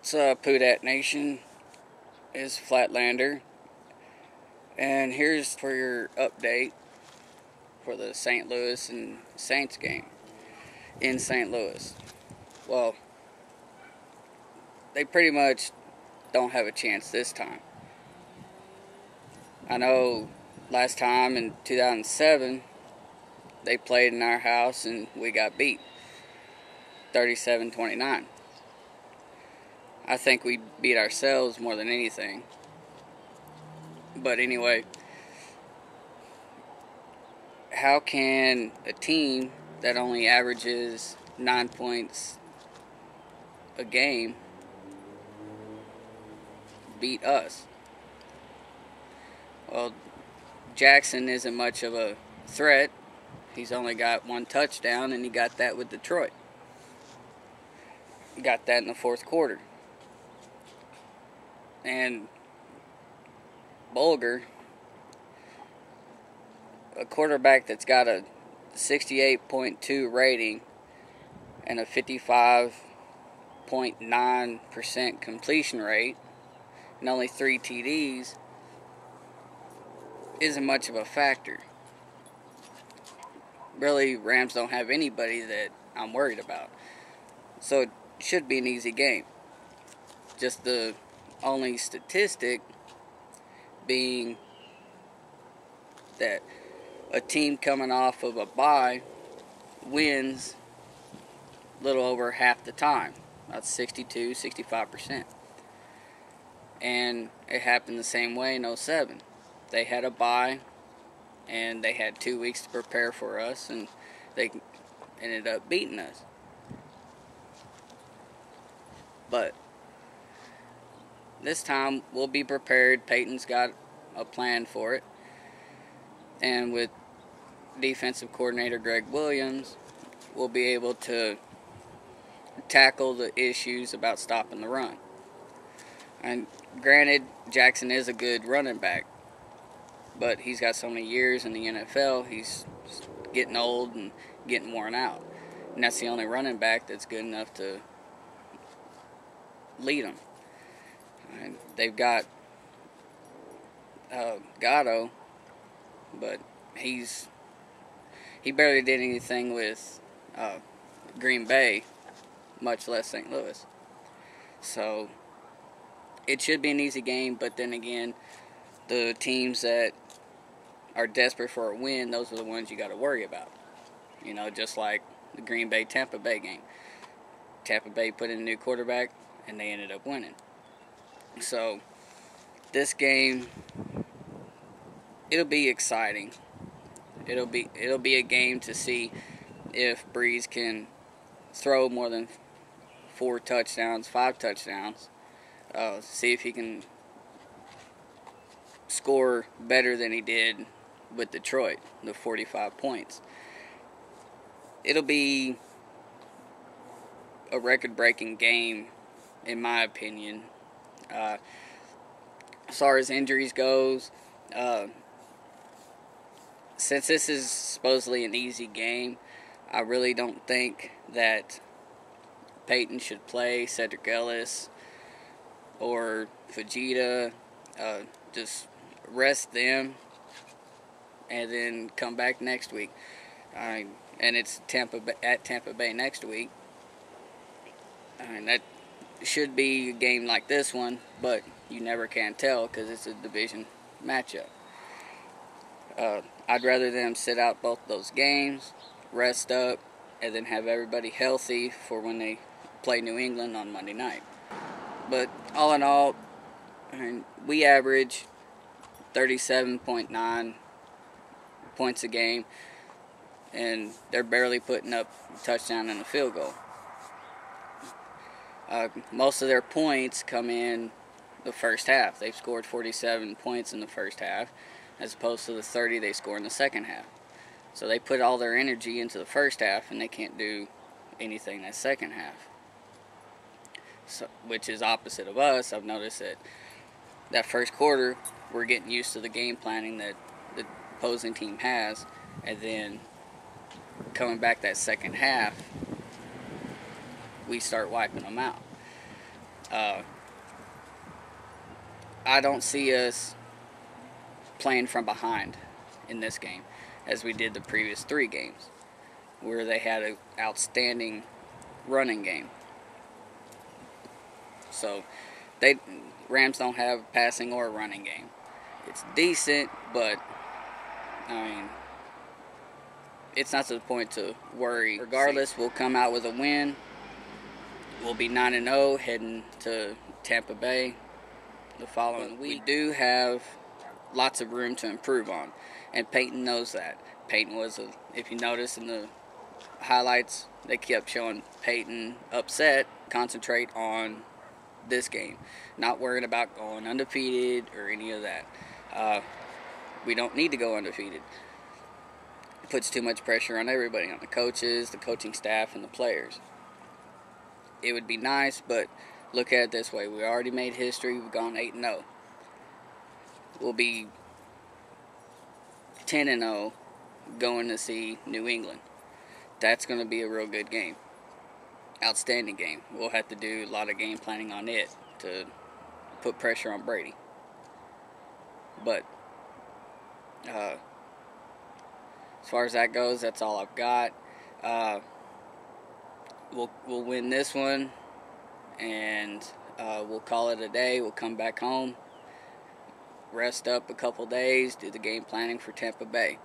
What's up, Poodat Nation? It's Flatlander, and here's for your update for the St. Louis and Saints game in St. Louis. Well, they pretty much don't have a chance this time. I know last time in 2007, they played in our house and we got beat 37-29. I think we beat ourselves more than anything. But anyway, how can a team that only averages 9 points a game beat us? Well, Jackson isn't much of a threat. He's only got one touchdown, and he got that with Detroit. He got that in the fourth quarter. And Bulger, a quarterback that's got a 68.2 rating and a 55.9% completion rate and only 3 TDs, isn't much of a factor. Really, Rams don't have anybody that I'm worried about. So it should be an easy game. Just the only statistic being that a team coming off of a bye wins a little over half the time. That's 62-65%. And it happened the same way in 07. They had a bye, and they had 2 weeks to prepare for us, and they ended up beating us. But this time, we'll be prepared. Peyton's got a plan for it. And with defensive coordinator Greg Williams, we'll be able to tackle the issues about stopping the run. And granted, Jackson is a good running back, but he's got so many years in the NFL, he's getting old and getting worn out. And that's the only running back that's good enough to lead them. And they've got Gatto, but he barely did anything with Green Bay, much less St. Louis. So it should be an easy game, but then again, the teams that are desperate for a win, those are the ones you got to worry about. You know, just like the Green Bay-Tampa Bay game. Tampa Bay put in a new quarterback, and they ended up winning. So this game, it'll be exciting. It'll be a game to see if Breeze can throw more than 4 touchdowns, 5 touchdowns. See if he can score better than he did with Detroit, the 45 points. It'll be a record-breaking game, in my opinion. As far as injuries goes, since this is supposedly an easy game, I really don't think that Peyton should play Cedric Ellis or Fajita. Just rest them and then come back next week. And it's at Tampa Bay next week. And that should be a game like this one, but you never can tell because it's a division matchup. I'd rather them sit out both those games, rest up, and then have everybody healthy for when they play New England on Monday night. But all in all, we average 37.9 points a game, and they're barely putting up a touchdown and a field goal. Most of their points come in the first half. They've scored 47 points in the first half, as opposed to the 30 they score in the second half. So they put all their energy into the first half, and they can't do anything that second half. So, which is opposite of us. I've noticed that first quarter, we're getting used to the game planning that the opposing team has, and then coming back that second half, we start wiping them out. I don't see us playing from behind in this game as we did the previous 3 games, where they had an outstanding running game. So Rams don't have a passing or a running game. It's decent, but I mean, it's not to the point to worry. Regardless, we'll come out with a win. We'll be 9-0 heading to Tampa Bay the following week. We do have lots of room to improve on, and Peyton knows that. Peyton was, if you notice in the highlights, they kept showing Peyton upset. Concentrate on this game, not worrying about going undefeated or any of that. We don't need to go undefeated. It puts too much pressure on everybody, on the coaches, the coaching staff, and the players. It would be nice, but look at it this way. We already made history. We've gone 8-0. We'll be 10-0 going to see New England. That's going to be a real good game. Outstanding game. We'll have to do a lot of game planning on it to put pressure on Brady. But as far as that goes, that's all I've got. We'll win this one, and we'll call it a day. We'll come back home, rest up a couple days, do the game planning for Tampa Bay.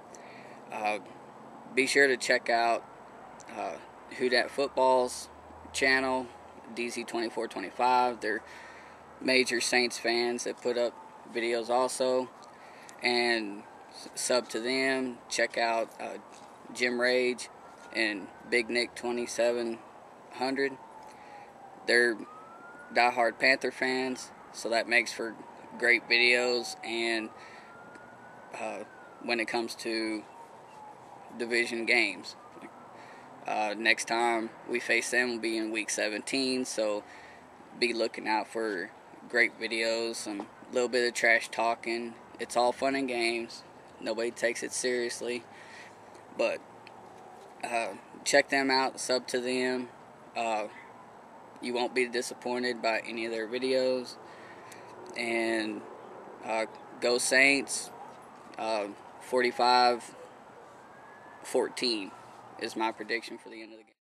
Be sure to check out Who Dat Football's channel, DZ2425. They're major Saints fans that put up videos also, and sub to them. Check out Jim Rage and Big Nick 2700. They're diehard Panther fans, so that makes for great videos. And when it comes to division games, next time we face them will be in week 17, so be looking out for great videos, some little bit of trash talking. It's all fun and games. Nobody takes it seriously, but check them out, sub to them. You won't be disappointed by any of their videos. And go Saints. 45-14 is my prediction for the end of the game.